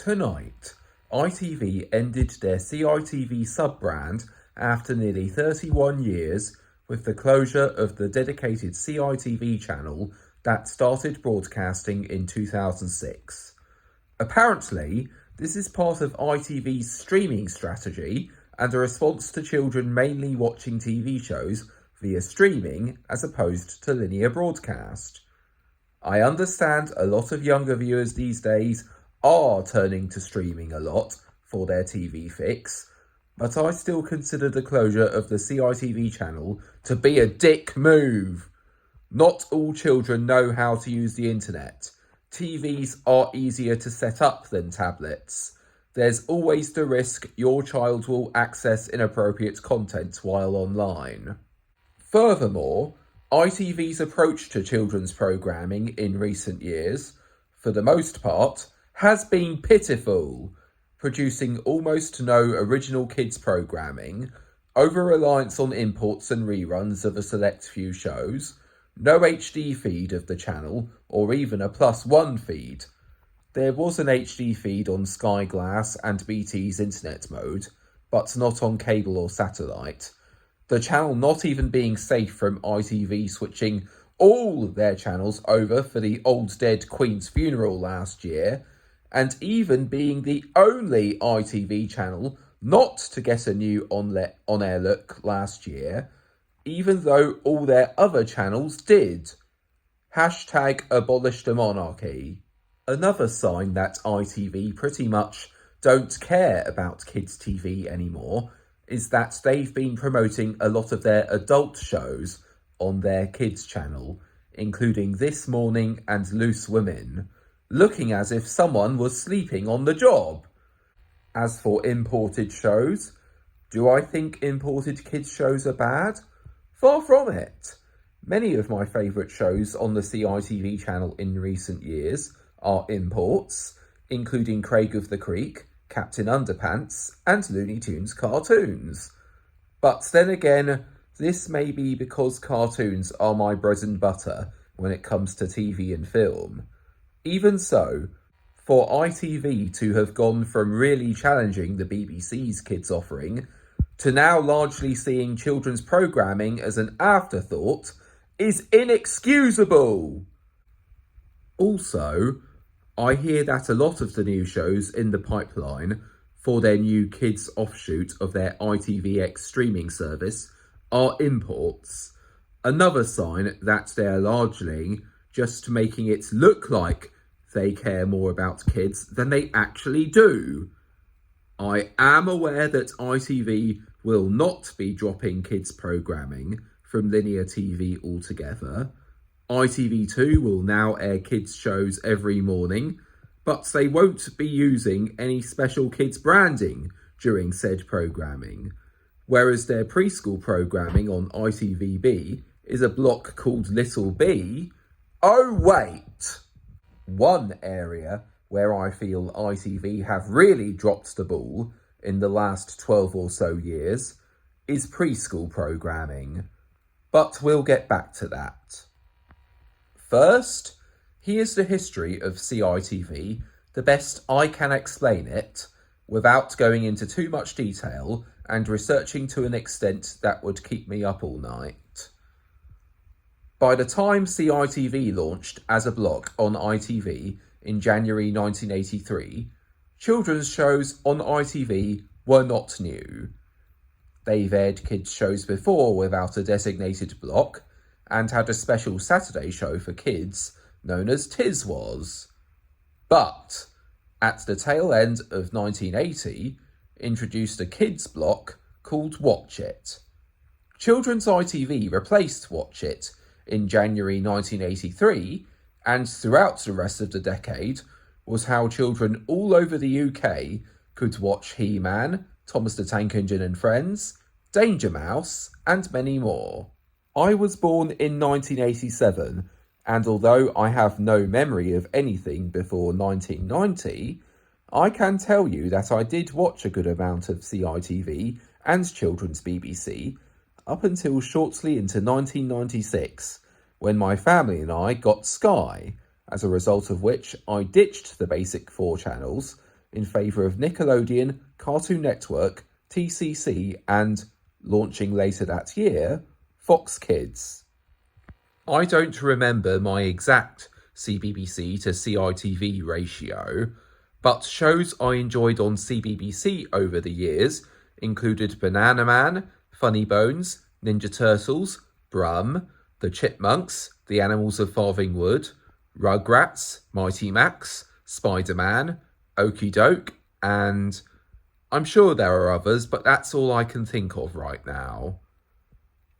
Tonight, ITV ended their CITV sub-brand after nearly 31 years with the closure of the dedicated CITV channel that started broadcasting in 2006. Apparently, this is part of ITV's streaming strategy and a response to children mainly watching TV shows via streaming as opposed to linear broadcast. I understand a lot of younger viewers these days are turning to streaming a lot for their TV fix, but I still consider the closure of the CITV channel to be a dick move. Not all children know how to use the internet. TVs are easier to set up than tablets. There's always the risk your child will access inappropriate content while online. Furthermore, ITV's approach to children's programming in recent years, for the most part, has been pitiful, producing almost no original kids programming, over-reliance on imports and reruns of a select few shows, no HD feed of the channel, or even a +1 feed. There was an HD feed on Sky Glass and BT's internet mode, but not on cable or satellite. The channel not even being safe from ITV switching all their channels over for the old dead Queen's funeral last year, and even being the only ITV channel not to get a new on-air look last year, even though all their other channels did. #abolish the monarchy. Another sign that ITV pretty much don't care about kids' TV anymore is that they've been promoting a lot of their adult shows on their kids channel, including This Morning and Loose Women, looking as if someone was sleeping on the job. As for imported shows, do I think imported kids shows are bad? Far from it. Many of my favourite shows on the CITV channel in recent years are imports, including Craig of the Creek, Captain Underpants, and Looney Tunes cartoons. But then again, this may be because cartoons are my bread and butter when it comes to TV and film. Even so, for ITV to have gone from really challenging the BBC's kids offering to now largely seeing children's programming as an afterthought is inexcusable. Also, I hear that a lot of the new shows in the pipeline for their new kids offshoot of their ITVX streaming service are imports. Another sign that they're largely just making it look like they care more about kids than they actually do. I am aware that ITV will not be dropping kids programming from linear TV altogether. ITV2 will now air kids shows every morning, but they won't be using any special kids branding during said programming, whereas their preschool programming on ITVB is a block called Little B. Oh wait! One area where I feel ITV have really dropped the ball in the last 12 or so years is preschool programming, but we'll get back to that. First, here's the history of CITV, the best I can explain it, without going into too much detail and researching to an extent that would keep me up all night. By the time CITV launched as a block on ITV in January 1983, children's shows on ITV were not new. They've aired kids' shows before without a designated block, and had a special Saturday show for kids known as Tiz Was. But, at the tail end of 1980, introduced a kids' block called Watch It. Children's ITV replaced Watch It in January 1983, and throughout the rest of the decade was how children all over the UK could watch He-Man, Thomas the Tank Engine and Friends, Danger Mouse, and many more. I was born in 1987, and although I have no memory of anything before 1990, I can tell you that I did watch a good amount of CITV and children's BBC up until shortly into 1996, when my family and I got Sky, as a result of which I ditched the basic 4 channels in favour of Nickelodeon, Cartoon Network, TCC and, launching later that year, Fox Kids. I don't remember my exact CBBC to CITV ratio, but shows I enjoyed on CBBC over the years included Banana Man, Funny Bones, Ninja Turtles, Brum, The Chipmunks, The Animals of Farthing-Wood, Rugrats, Mighty Max, Spider-Man, Okie Doke, and I'm sure there are others, but that's all I can think of right now.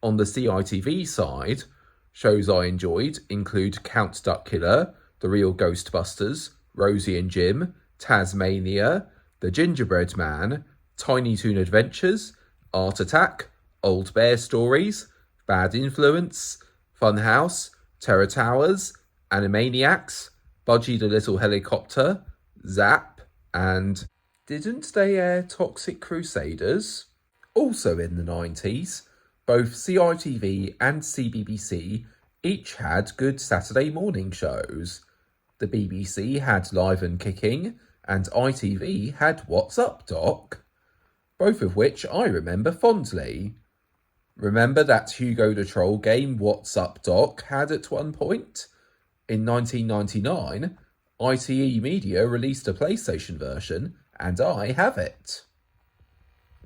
On the CITV side, shows I enjoyed include Count Duckula, The Real Ghostbusters, Rosie and Jim, Tasmania, The Gingerbread Man, Tiny Toon Adventures, Art Attack, Old Bear Stories, Bad Influence, Funhouse, Terror Towers, Animaniacs, Budgie the Little Helicopter, Zap, and didn't they air Toxic Crusaders? Also in the 90s, both CITV and CBBC each had good Saturday morning shows. The BBC had Live and Kicking, and ITV had What's Up, Doc? Both of which I remember fondly. Remember that Hugo the Troll game What's Up, Doc? Had at one point? In 1999, ITE Media released a PlayStation version, and I have it.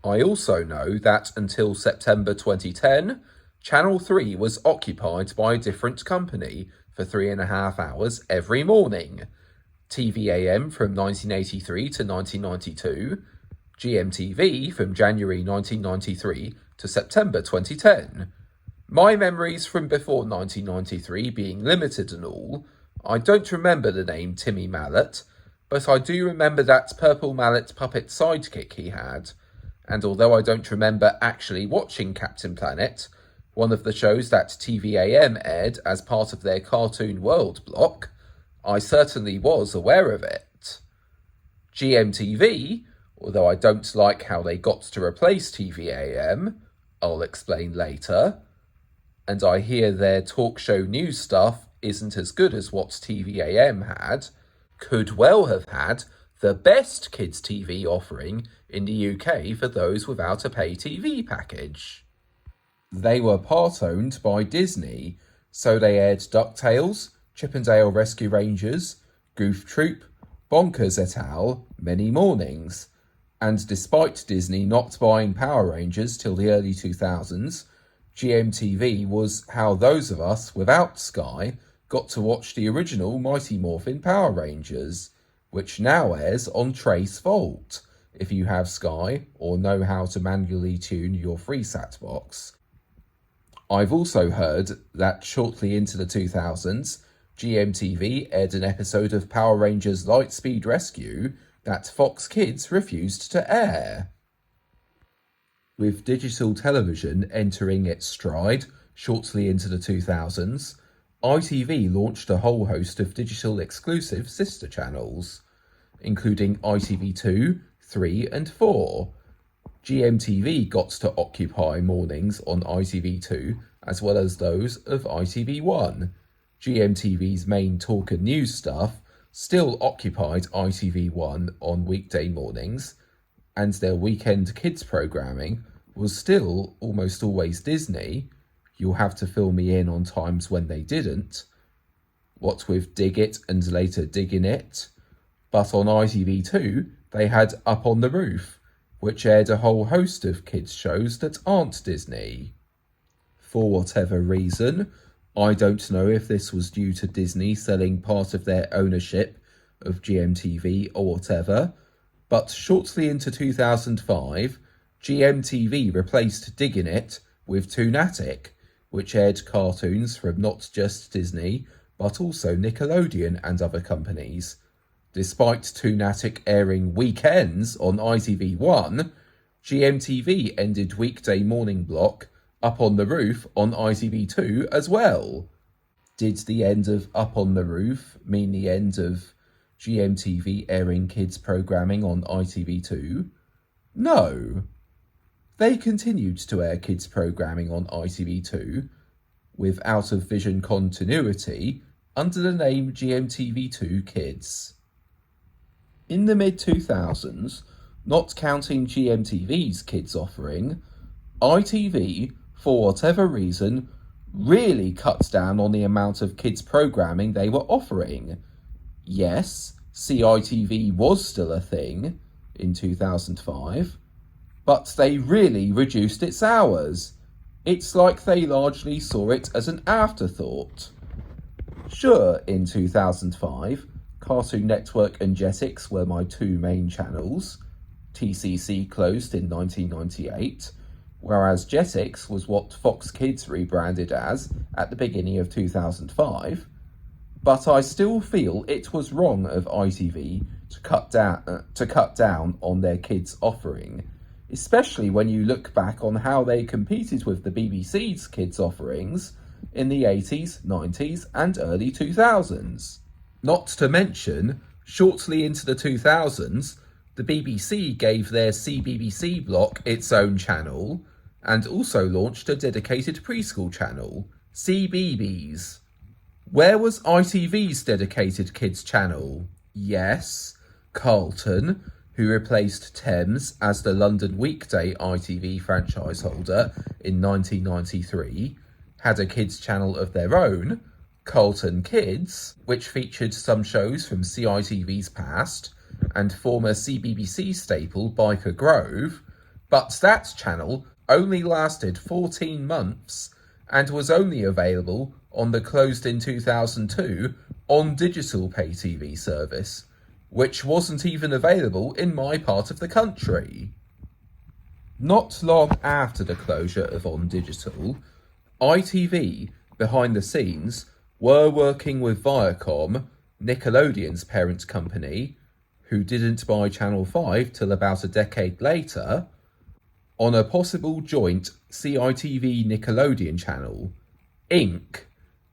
I also know that until September 2010, Channel 3 was occupied by a different company for 3.5 hours every morning. TVAM from 1983 to 1992, GMTV from January 1993 to September 2010. My memories from before 1993 being limited and all, I don't remember the name Timmy Mallet, but I do remember that Purple Mallet puppet sidekick he had. And although I don't remember actually watching Captain Planet, one of the shows that TVAM aired as part of their Cartoon World block, I certainly was aware of it. GMTV, although I don't like how they got to replace TVAM, I'll explain later, and I hear their talk show news stuff isn't as good as what TVAM had, could well have had the best kids' TV offering in the UK for those without a pay TV package. They were part-owned by Disney, so they aired DuckTales, Chip 'n Dale Rescue Rangers, Goof Troop, Bonkers et al. Many mornings. And despite Disney not buying Power Rangers till the early 2000s, GMTV was how those of us without Sky got to watch the original Mighty Morphin Power Rangers, which now airs on Trace Vault, if you have Sky or know how to manually tune your FreeSat box. I've also heard that shortly into the 2000s, GMTV aired an episode of Power Rangers Lightspeed Rescue that Fox Kids refused to air. With digital television entering its stride shortly into the 2000s, ITV launched a whole host of digital exclusive sister channels, including ITV2, 3 and 4. GMTV got to occupy mornings on ITV2 as well as those of ITV1. GMTV's main talk and news stuff still occupied ITV1 on weekday mornings, and their weekend kids programming was still almost always Disney. You'll have to fill me in on times when they didn't. What with Dig It and later Diggin' It. But on ITV2, they had Up on the Roof, which aired a whole host of kids' shows that aren't Disney. For whatever reason, I don't know if this was due to Disney selling part of their ownership of GMTV or whatever, but shortly into 2005, GMTV replaced Diggin' It with Toonatic, which aired cartoons from not just Disney, but also Nickelodeon and other companies. Despite Toonatic airing weekends on ITV1, GMTV ended weekday morning block Up on the Roof on ITV2 as well. Did the end of Up on the Roof mean the end of GMTV airing kids programming on ITV2? No. They continued to air kids programming on ITV2 with out-of-vision continuity under the name GMTV2 Kids. In the mid-2000s, not counting GMTV's kids offering, ITV, for whatever reason, really cut down on the amount of kids programming they were offering. Yes, CITV was still a thing in 2005, but they really reduced its hours. It's like they largely saw it as an afterthought. Sure, in 2005, Cartoon Network and Jetix were my two main channels. TCC closed in 1998, whereas Jetix was what Fox Kids rebranded as at the beginning of 2005. But I still feel it was wrong of ITV to cut down on their kids' offering, especially when you look back on how they competed with the BBC's kids' offerings in the 80s, 90s and early 2000s. Not to mention, shortly into the 2000s, the BBC gave their CBBC block its own channel and also launched a dedicated preschool channel, CBeebies. Where was ITV's dedicated kids channel? Yes, Carlton, who replaced Thames as the London weekday ITV franchise holder in 1993, had a kids channel of their own, Carlton Kids, which featured some shows from CITV's past and former CBBC staple Biker Grove, but that channel only lasted 14 months and was only available on the closed in 2002 on digital pay TV service, which wasn't even available in my part of the country. Not long after the closure of On Digital, ITV, behind the scenes, were working with Viacom, Nickelodeon's parent company, who didn't buy Channel 5 till about a decade later, on a possible joint CITV Nickelodeon channel, Inc.,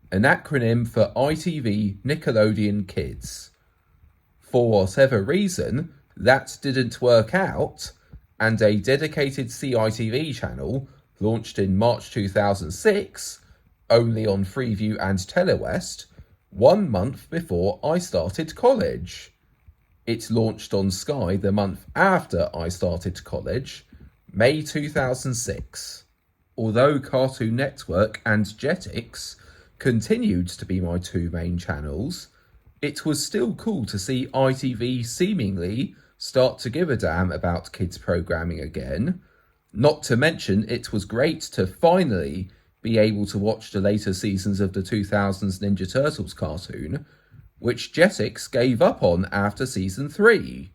an acronym for ITV Nickelodeon Kids. For whatever reason, that didn't work out, and a dedicated CITV channel launched in March 2006, only on Freeview and Telewest, 1 month before I started college. It launched on Sky the month after I started college, May 2006. Although Cartoon Network and Jetix continued to be my two main channels, it was still cool to see ITV seemingly start to give a damn about kids programming again. Not to mention, it was great to finally be able to watch the later seasons of the 2000s Ninja Turtles cartoon, which Jetix gave up on after season 3.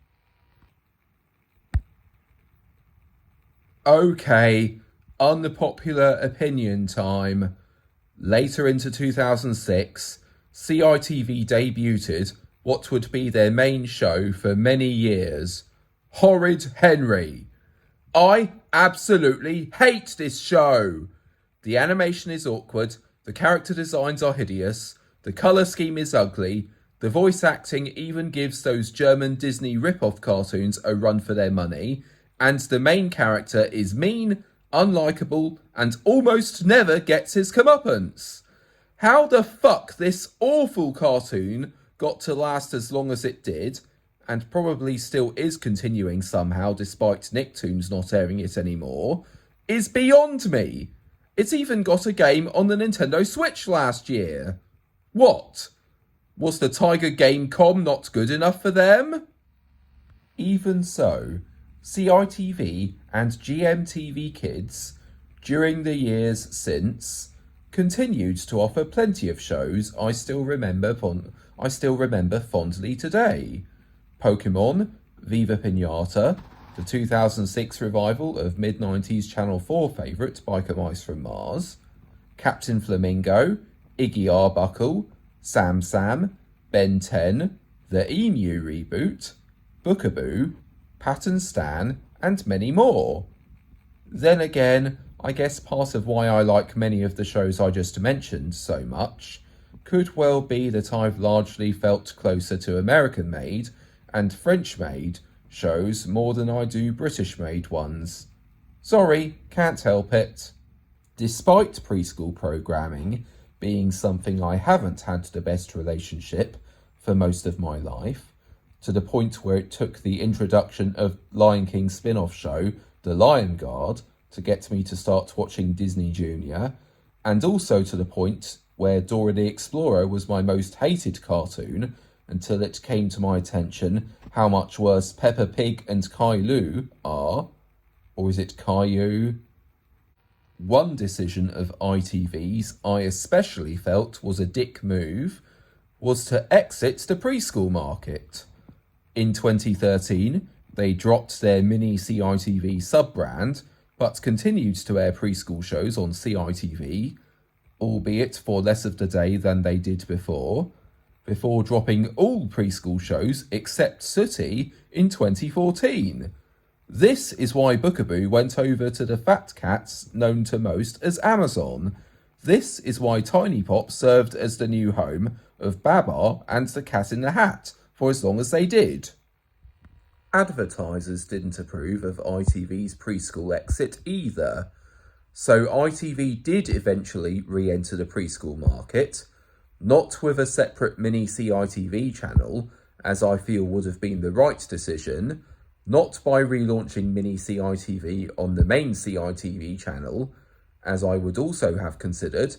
Okay, unpopular opinion time. Later into 2006, CITV debuted what would be their main show for many years, Horrid Henry. I absolutely hate this show. The animation is awkward, the character designs are hideous, the colour scheme is ugly, the voice acting even gives those German Disney rip-off cartoons a run for their money, and the main character is mean, unlikable, and almost never gets his comeuppance. How the fuck this awful cartoon got to last as long as it did, and probably still is continuing somehow despite Nicktoons not airing it anymore, is beyond me. It's even got a game on the Nintendo Switch last year. What? Was the Tiger Gamecom not good enough for them? Even so, CITV and GMTV Kids, during the years since, continued to offer plenty of shows I still remember fondly today. Pokemon, Viva Pinata, the 2006 revival of mid-90s Channel 4 favourite Biker Mice from Mars, Captain Flamingo, Iggy Arbuckle, Sam Sam, Ben 10, the Emu reboot, Bookaboo, Pat and Stan, and many more. Then again, I guess part of why I like many of the shows I just mentioned so much could well be that I've largely felt closer to American-made and French-made shows more than I do British-made ones. Sorry, can't help it. Despite preschool programming being something I haven't had the best relationship for most of my life, to the point where it took the introduction of Lion King spin-off show, The Lion Guard, to get me to start watching Disney Junior, and also to the point where Dora the Explorer was my most hated cartoon until it came to my attention how much worse Peppa Pig and Caillou are. Or is it Caillou? One decision of ITV's I especially felt was a dick move was to exit the preschool market. In 2013, they dropped their mini CITV sub-brand, but continued to air preschool shows on CITV, albeit for less of the day than they did before dropping all preschool shows except Citv in 2014. This is why Bookaboo went over to the fat cats known to most as Amazon. This is why Tiny Pop served as the new home of Babar and the Cat in the Hat for as long as they did. Advertisers didn't approve of ITV's preschool exit either, so ITV did eventually re-enter the preschool market, not with a separate mini CITV channel, as I feel would have been the right decision, not by relaunching mini CITV on the main CITV channel, as I would also have considered,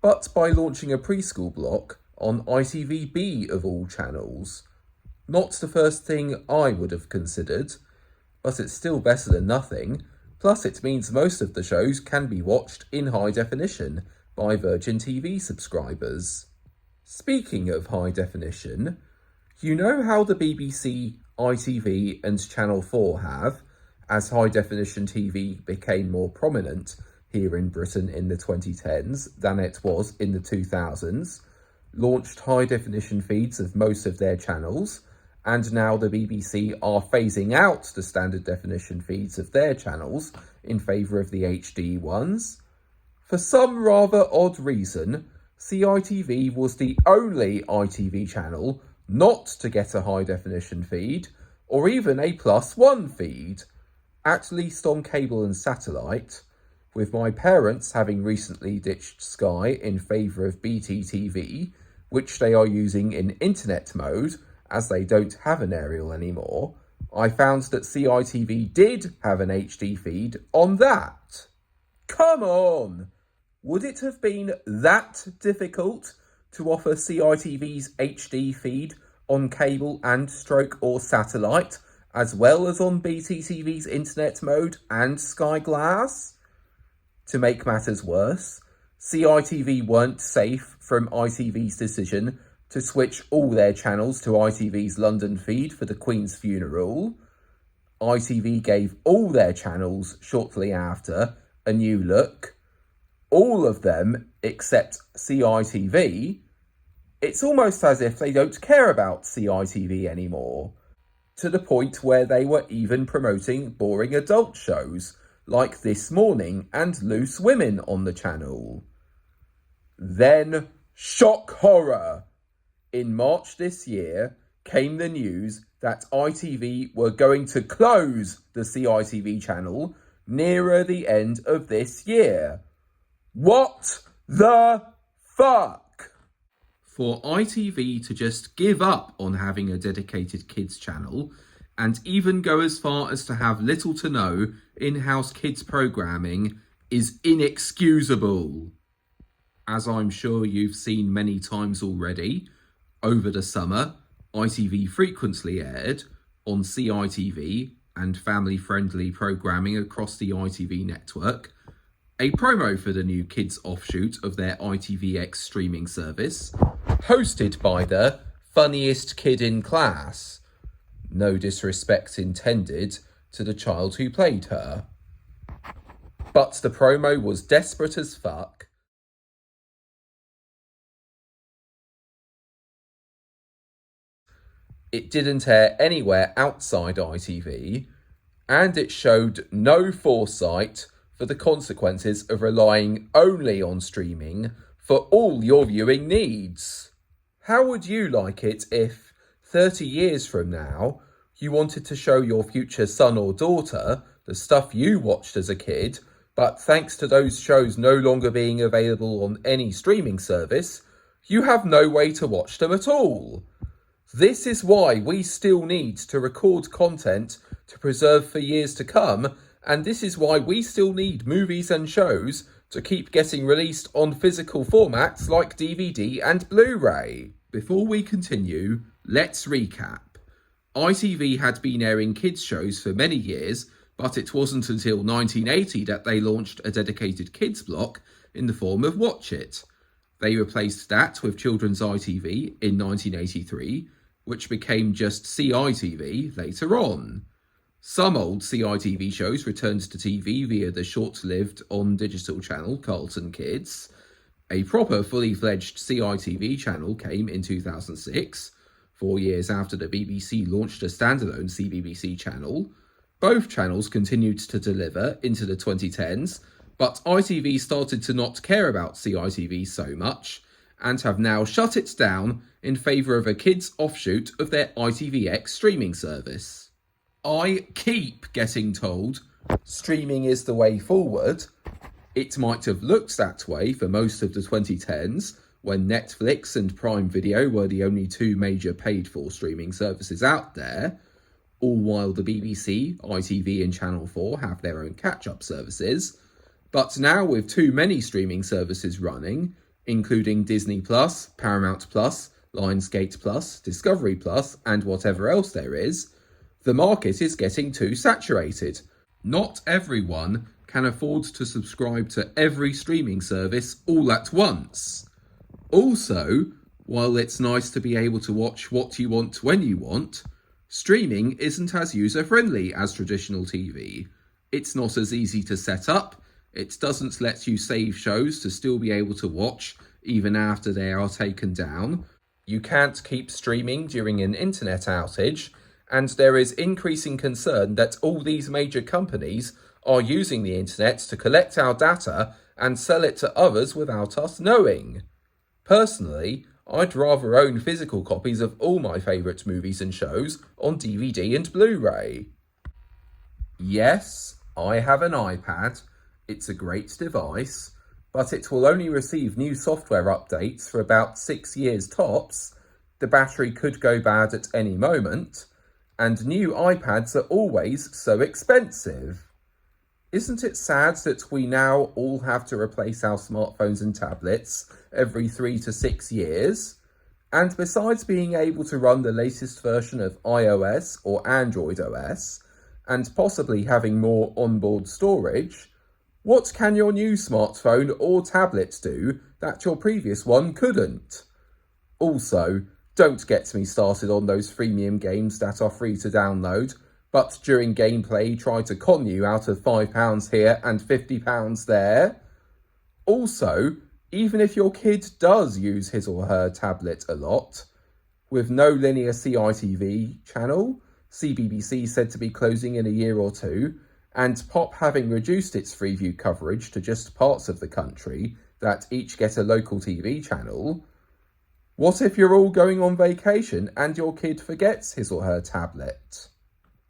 but by launching a preschool block on ITVB of all channels. Not the first thing I would have considered, but it's still better than nothing, plus it means most of the shows can be watched in high definition by Virgin TV subscribers. Speaking of high definition, you know how the BBC, ITV and Channel 4 have, as high definition TV became more prominent here in Britain in the 2010s than it was in the 2000s, launched high definition feeds of most of their channels, and now the BBC are phasing out the standard definition feeds of their channels in favour of the HD ones. For some rather odd reason, CITV was the only ITV channel not to get a high definition feed, or even a +1 feed, at least on cable and satellite, with my parents having recently ditched Sky in favour of BTTV, which they are using in internet mode, as they don't have an aerial anymore. I found that CITV did have an HD feed on that. Come on! Would it have been that difficult to offer CITV's HD feed on cable and / or satellite, as well as on BTTV's internet mode and Sky Glass? To make matters worse, CITV weren't safe from ITV's decision to switch all their channels to ITV's London feed for the Queen's funeral. ITV gave all their channels shortly after a new look. All of them except CITV. It's almost as if they don't care about CITV anymore, to the point where they were even promoting boring adult shows like This Morning and Loose Women on the channel. Then, shock horror! In March this year came the news that ITV were going to close the CITV channel nearer the end of this year. What the fuck? For ITV to just give up on having a dedicated kids channel and even go as far as to have little to no in-house kids programming is inexcusable. As I'm sure you've seen many times already, over the summer, ITV frequently aired, on CITV and family-friendly programming across the ITV network, a promo for the new kids offshoot of their ITVX streaming service, hosted by the funniest kid in class. No disrespect intended to the child who played her. But the promo was desperate as fuck. It didn't air anywhere outside ITV, and it showed no foresight for the consequences of relying only on streaming for all your viewing needs. How would you like it if, 30 years from now, you wanted to show your future son or daughter the stuff you watched as a kid, but thanks to those shows no longer being available on any streaming service, you have no way to watch them at all? This is why we still need to record content to preserve for years to come, and this is why we still need movies and shows to keep getting released on physical formats like DVD and Blu-ray. Before we continue, let's recap. ITV had been airing kids shows for many years, but it wasn't until 1980 that they launched a dedicated kids block in the form of Watch It. They replaced that with Children's ITV in 1983, which became just CITV later on. Some old CITV shows returned to TV via the short-lived on-digital channel Carlton Kids. A proper fully-fledged CITV channel came in 2006, 4 years after the BBC launched a standalone CBBC channel. Both channels continued to deliver into the 2010s, but ITV started to not care about CITV so much, and have now shut it down in favour of a kids' offshoot of their ITVX streaming service. I keep getting told streaming is the way forward. It might have looked that way for most of the 2010s, when Netflix and Prime Video were the only two major paid-for streaming services out there, all while the BBC, ITV and Channel 4 have their own catch-up services. But now with too many streaming services running, including Disney+, Paramount+, Lionsgate+, Discovery+, and whatever else there is, the market is getting too saturated. Not everyone can afford to subscribe to every streaming service all at once. Also, while it's nice to be able to watch what you want when you want, streaming isn't as user-friendly as traditional TV. It's not as easy to set up. It doesn't let you save shows to still be able to watch even after they are taken down. You can't keep streaming during an internet outage, and there is increasing concern that all these major companies are using the internet to collect our data and sell it to others without us knowing. Personally, I'd rather own physical copies of all my favourite movies and shows on DVD and Blu-ray. Yes, I have an iPad. It's a great device, but it will only receive new software updates for about 6 years tops. The battery could go bad at any moment, and new iPads are always so expensive. Isn't it sad that we now all have to replace our smartphones and tablets every 3 to 6 years? And besides being able to run the latest version of iOS or Android OS, and possibly having more onboard storage, what can your new smartphone or tablet do that your previous one couldn't? Also, don't get me started on those freemium games that are free to download, but during gameplay try to con you out of £5 here and £50 there. Also, even if your kid does use his or her tablet a lot, with no linear CITV channel, CBBC said to be closing in a year or two, and Pop having reduced its Freeview coverage to just parts of the country that each get a local TV channel, what if you're all going on vacation and your kid forgets his or her tablet?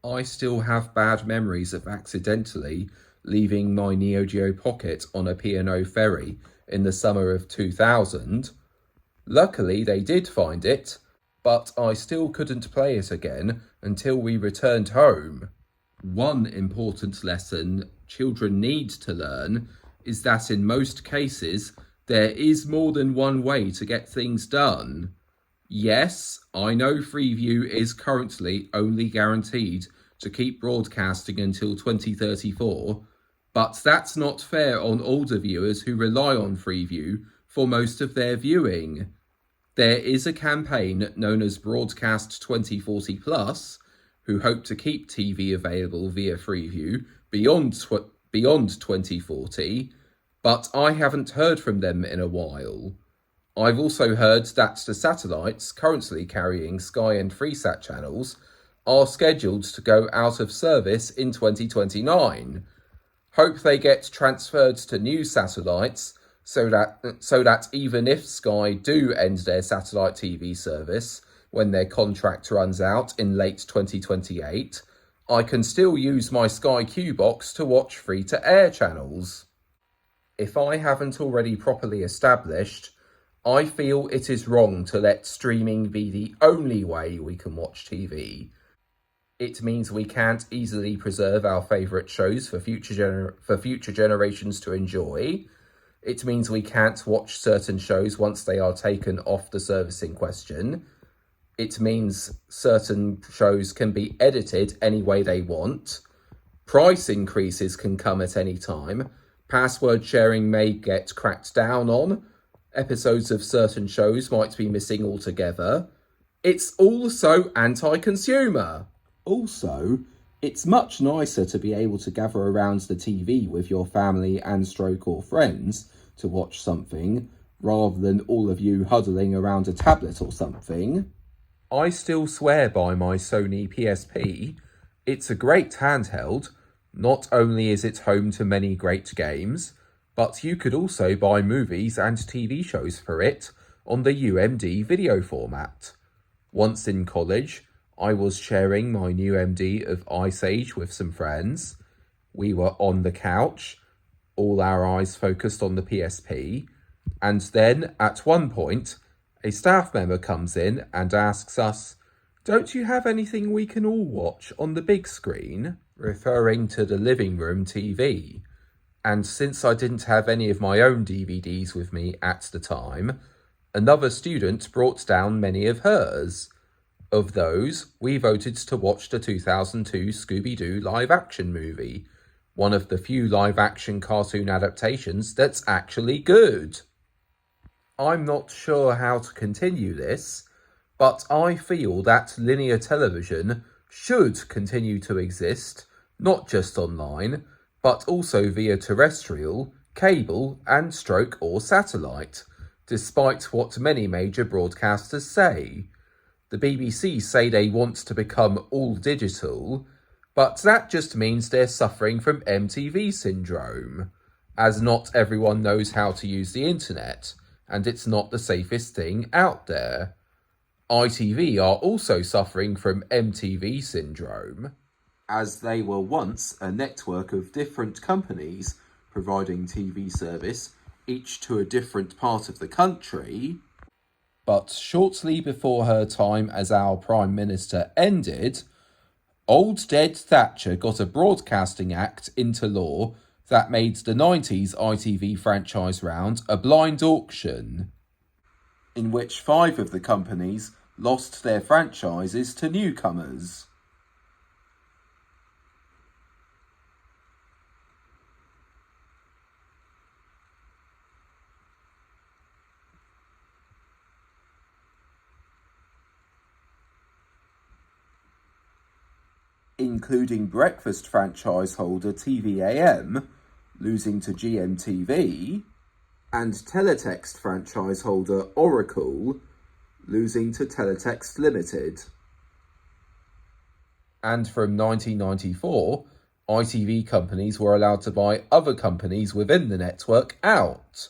I still have bad memories of accidentally leaving my Neo Geo Pocket on a P&O ferry in the summer of 2000. Luckily they did find it, but I still couldn't play it again until we returned home. One important lesson children need to learn is that in most cases there is more than one way to get things done. Yes, I know Freeview is currently only guaranteed to keep broadcasting until 2034, but that's not fair on older viewers who rely on Freeview for most of their viewing. There is a campaign known as Broadcast 2040 Plus, who hope to keep TV available via Freeview beyond 2040, but I haven't heard from them in a while. I've also heard that the satellites currently carrying Sky and Freesat channels are scheduled to go out of service in 2029. Hope they get transferred to new satellites so that even if Sky do end their satellite TV service when their contract runs out in late 2028, I can still use my Sky Q box to watch free-to-air channels. If I haven't already properly established, I feel it is wrong to let streaming be the only way we can watch TV. It means we can't easily preserve our favourite shows for future generations to enjoy. It means we can't watch certain shows once they are taken off the service in question. It means certain shows can be edited any way they want. Price increases can come at any time. Password sharing may get cracked down on. Episodes of certain shows might be missing altogether. It's all so anti-consumer. Also, it's much nicer to be able to gather around the TV with your family and or friends to watch something, rather than all of you huddling around a tablet or something. I still swear by my Sony PSP. It's a great handheld. Not only is it home to many great games, but you could also buy movies and TV shows for it on the UMD video format. Once in college, I was sharing my new MD of Ice Age with some friends. We were on the couch, all our eyes focused on the PSP, and then at one point, a staff member comes in and asks us, "Don't you have anything we can all watch on the big screen?" referring to the living room TV. And since I didn't have any of my own DVDs with me at the time, another student brought down many of hers. Of those, we voted to watch the 2002 Scooby-Doo live-action movie, one of the few live-action cartoon adaptations that's actually good. I'm not sure how to continue this, but I feel that linear television should continue to exist, not just online, but also via terrestrial, cable and or satellite, despite what many major broadcasters say. The BBC say they want to become all digital, but that just means they're suffering from MTV syndrome, as not everyone knows how to use the internet, and it's not the safest thing out there. ITV are also suffering from MTV syndrome, as they were once a network of different companies providing TV service, each to a different part of the country. But shortly before her time as our Prime Minister ended, old dead Thatcher got a Broadcasting Act into law that made the 90s ITV franchise round a blind auction, in which 5 of the companies lost their franchises to newcomers. Including breakfast franchise holder TVAM, losing to GMTV, and teletext franchise holder Oracle, losing to Teletext Limited. And from 1994, ITV companies were allowed to buy other companies within the network out.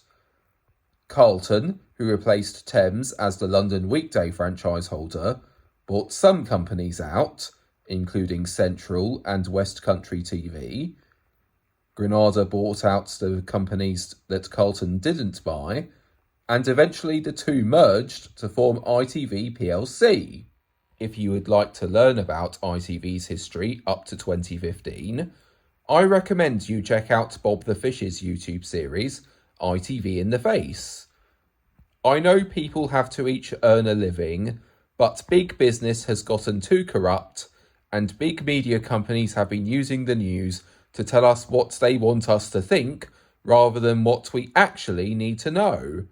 Carlton, who replaced Thames as the London weekday franchise holder, bought some companies out, including Central and West Country TV. Granada bought out the companies that Carlton didn't buy, and eventually the two merged to form ITV plc. If you would like to learn about ITV's history up to 2015, I recommend you check out Bob the Fish's YouTube series, ITV in the Face. I know people have to each earn a living, but big business has gotten too corrupt, and big media companies have been using the news to tell us what they want us to think, rather than what we actually need to know.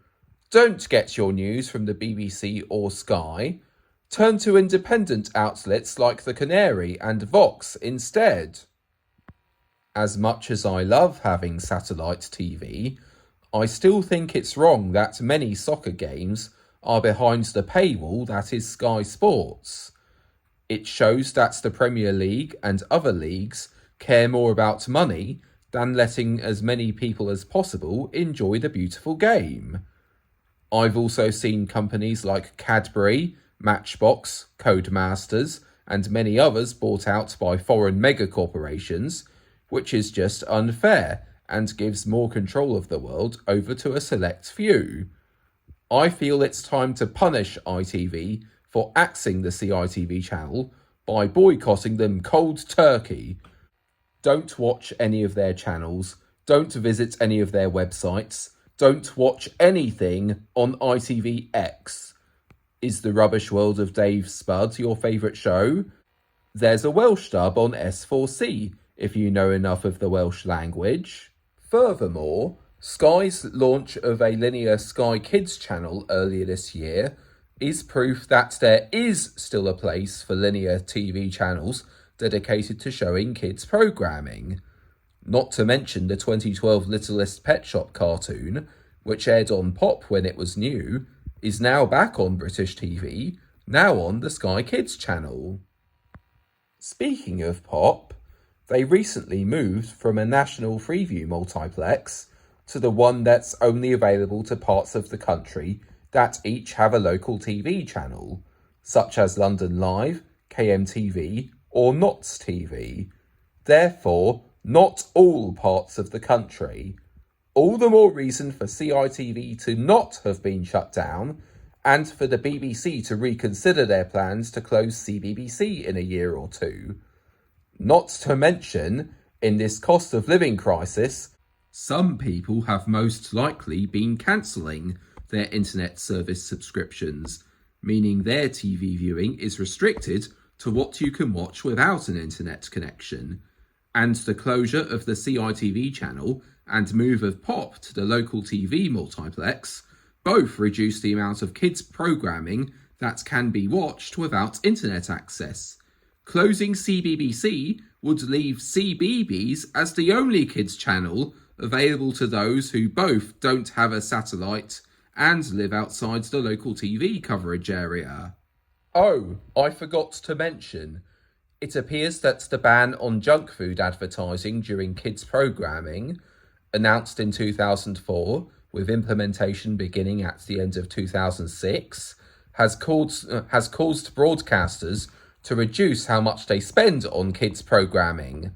Don't get your news from the BBC or Sky. Turn to independent outlets like The Canary and Vox instead. As much as I love having satellite TV, I still think it's wrong that many soccer games are behind the paywall that is Sky Sports. It shows that the Premier League and other leagues care more about money than letting as many people as possible enjoy the beautiful game. I've also seen companies like Cadbury, Matchbox, Codemasters, and many others bought out by foreign mega corporations, which is just unfair and gives more control of the world over to a select few. I feel it's time to punish ITV for axing the CITV channel by boycotting them cold turkey. Don't watch any of their channels, don't visit any of their websites, don't watch anything on ITVX. Is The Rubbish World of Dave Spud your favourite show? There's a Welsh dub on S4C, if you know enough of the Welsh language. Furthermore, Sky's launch of a linear Sky Kids channel earlier this year is proof that there is still a place for linear TV channels dedicated to showing kids programming. Not to mention the 2012 Littlest Pet Shop cartoon, which aired on Pop when it was new, is now back on British TV, now on the Sky Kids channel. Speaking of Pop, they recently moved from a national Freeview multiplex to the one that's only available to parts of the country that each have a local TV channel, such as London Live, GMTV, or Notts TV. Therefore, not all parts of the country. All the more reason for CITV to not have been shut down, and for the BBC to reconsider their plans to close CBBC in a year or two. Not to mention, in this cost of living crisis, some people have most likely been cancelling their internet service subscriptions, meaning their TV viewing is restricted to what you can watch without an internet connection. And the closure of the CITV channel and move of Pop to the local TV multiplex both reduce the amount of kids programming that can be watched without internet access. Closing CBBC would leave CBeebies as the only kids channel available to those who both don't have a satellite and live outside the local TV coverage area. Oh, I forgot to mention, it appears that the ban on junk food advertising during kids programming, announced in 2004 with implementation beginning at the end of 2006, has caused broadcasters to reduce how much they spend on kids programming.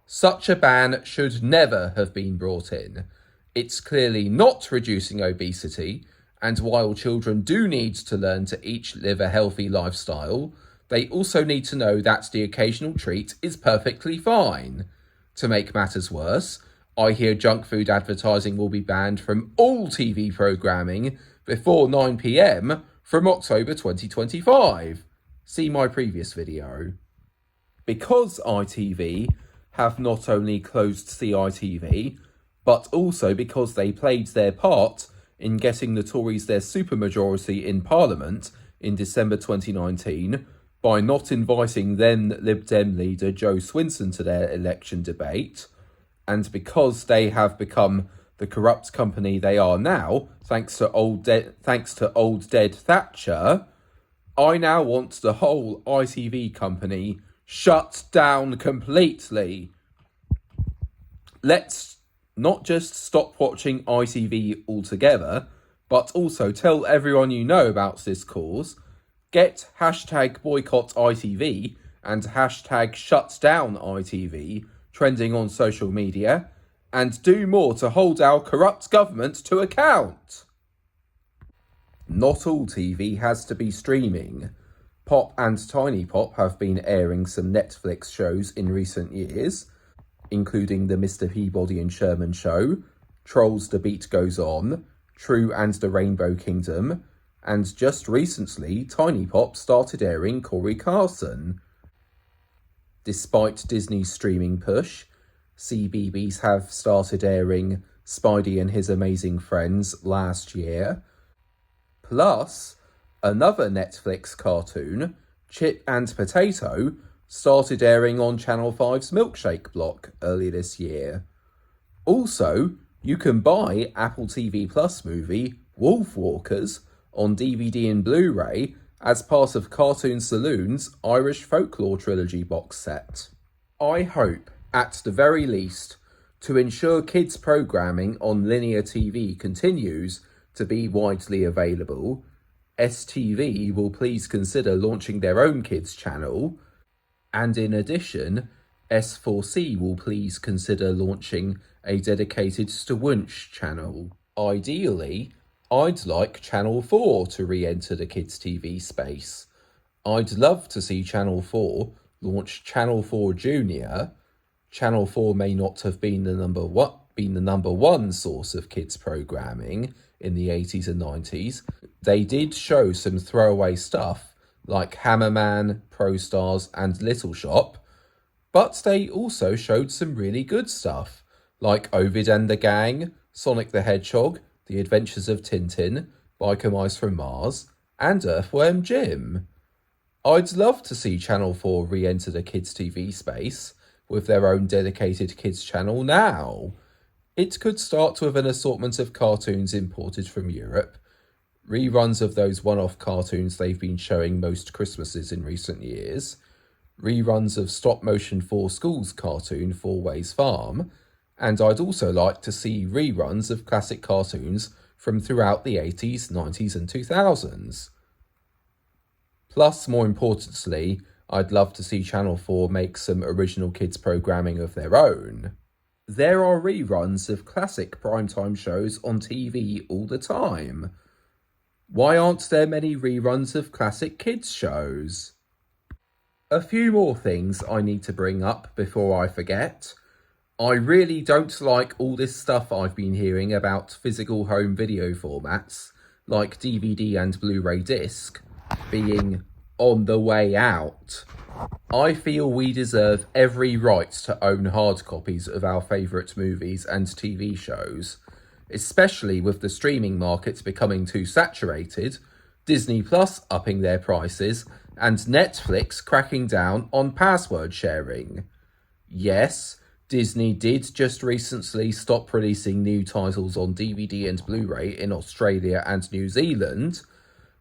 Such a ban should never have been brought in. It's clearly not reducing obesity, and while children do need to learn to each live a healthy lifestyle, they also need to know that the occasional treat is perfectly fine. To make matters worse, I hear junk food advertising will be banned from all TV programming before 9 PM from October 2025. See my previous video. Because ITV have not only closed CITV, but also because they played their part in getting the Tories their supermajority in Parliament in December 2019 by not inviting then Lib Dem leader Jo Swinson to their election debate, and because they have become the corrupt company they are now, thanks to old dead Thatcher, I now want the whole ITV company shut down completely. Let's not just stop watching ITV altogether, but also tell everyone you know about this cause, get hashtag boycott ITV and hashtag shut down ITV trending on social media, and do more to hold our corrupt government to account. Not all TV has to be streaming. Pop and Tiny Pop have been airing some Netflix shows in recent years, including The Mr. Peabody and Sherman Show, Trolls The Beat Goes On, True and the Rainbow Kingdom, and just recently Tiny Pop started airing Corey Carson. Despite Disney's streaming push, CBeebies have started airing Spidey and His Amazing Friends last year. Plus, another Netflix cartoon, Chip and Potato, started airing on Channel 5's Milkshake block earlier this year. Also, you can buy Apple TV Plus movie Wolf Walkers on DVD and Blu-ray as part of Cartoon Saloon's Irish Folklore Trilogy box set. I hope, at the very least, to ensure kids' programming on linear TV continues to be widely available, STV will please consider launching their own kids channel, and in addition, S4C will please consider launching a dedicated Stawunch channel. Ideally, I'd like Channel 4 to re-enter the kids' TV space. I'd love to see Channel 4 launch Channel 4 Junior. Channel 4 may not have been the number one source of kids programming in the 80s and 90s. They did show some throwaway stuff like Hammerman, Pro Stars and Little Shop, but they also showed some really good stuff like Ovid and the Gang, Sonic the Hedgehog, The Adventures of Tintin, Biker Mice from Mars, and Earthworm Jim. I'd love to see Channel 4 re-enter the kids' TV space with their own dedicated kids channel now. It could start with an assortment of cartoons imported from Europe, reruns of those one-off cartoons they've been showing most Christmases in recent years, reruns of stop-motion For Schools cartoon Four Ways Farm, and I'd also like to see reruns of classic cartoons from throughout the 80s, 90s and 2000s. Plus, more importantly, I'd love to see Channel 4 make some original kids programming of their own. There are reruns of classic primetime shows on TV all the time. Why aren't there many reruns of classic kids shows? A few more things I need to bring up before I forget. I really don't like all this stuff I've been hearing about physical home video formats, like DVD and Blu-ray disc, being on the way out. I feel we deserve every right to own hard copies of our favourite movies and TV shows, especially with the streaming market becoming too saturated, Disney Plus upping their prices, and Netflix cracking down on password sharing. Yes, Disney did just recently stop releasing new titles on DVD and Blu-ray in Australia and New Zealand,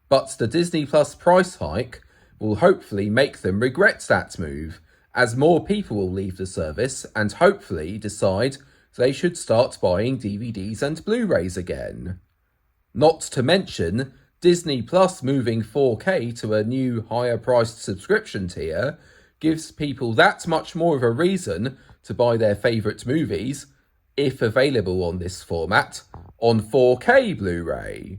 but the Disney Plus price hike will hopefully make them regret that move, as more people will leave the service and hopefully decide they should start buying DVDs and Blu-rays again. Not to mention, Disney Plus moving 4K to a new higher-priced subscription tier gives people that much more of a reason to buy their favourite movies, if available on this format, on 4K Blu-ray.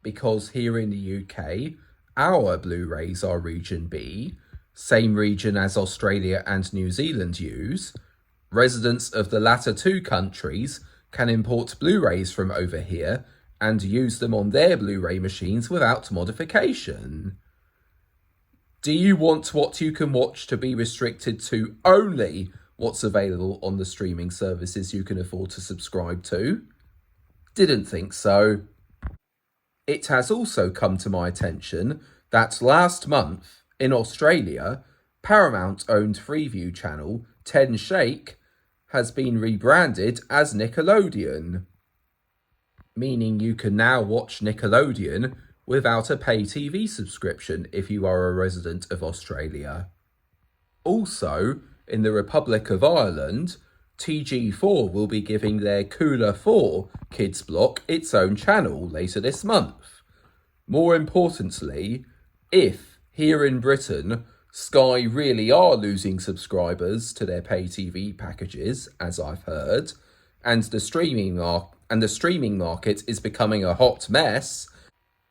Because here in the UK, our Blu-rays are Region B, same region as Australia and New Zealand use. Residents of the latter two countries can import Blu-rays from over here and use them on their Blu-ray machines without modification. Do you want what you can watch to be restricted to only what's available on the streaming services you can afford to subscribe to? Didn't think so. It has also come to my attention that last month, in Australia, Paramount-owned Freeview channel 10 Shake has been rebranded as Nickelodeon, meaning you can now watch Nickelodeon without a pay TV subscription if you are a resident of Australia. Also, in the Republic of Ireland, TG4 will be giving their Cooler 4 kids block its own channel later this month. More importantly, if, here in Britain, Sky really are losing subscribers to their pay TV packages, as I've heard, and the streaming market is becoming a hot mess,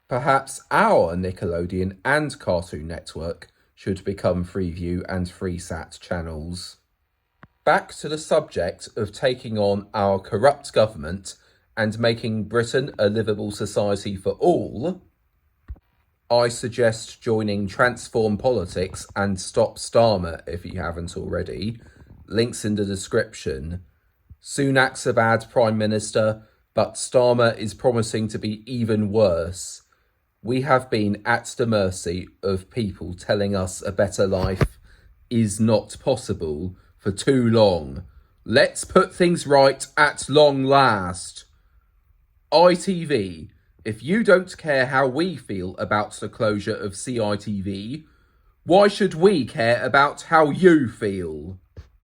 perhaps our Nickelodeon and Cartoon Network should become Freeview and Freesat channels. Back to the subject of taking on our corrupt government and making Britain a livable society for all, I suggest joining Transform Politics and Stop Starmer if you haven't already. Links in the description. Sunak's a bad Prime Minister, but Starmer is promising to be even worse. We have been at the mercy of people telling us a better life is not possible for too long. Let's put things right at long last. ITV, if you don't care how we feel about the closure of CITV, why should we care about how you feel?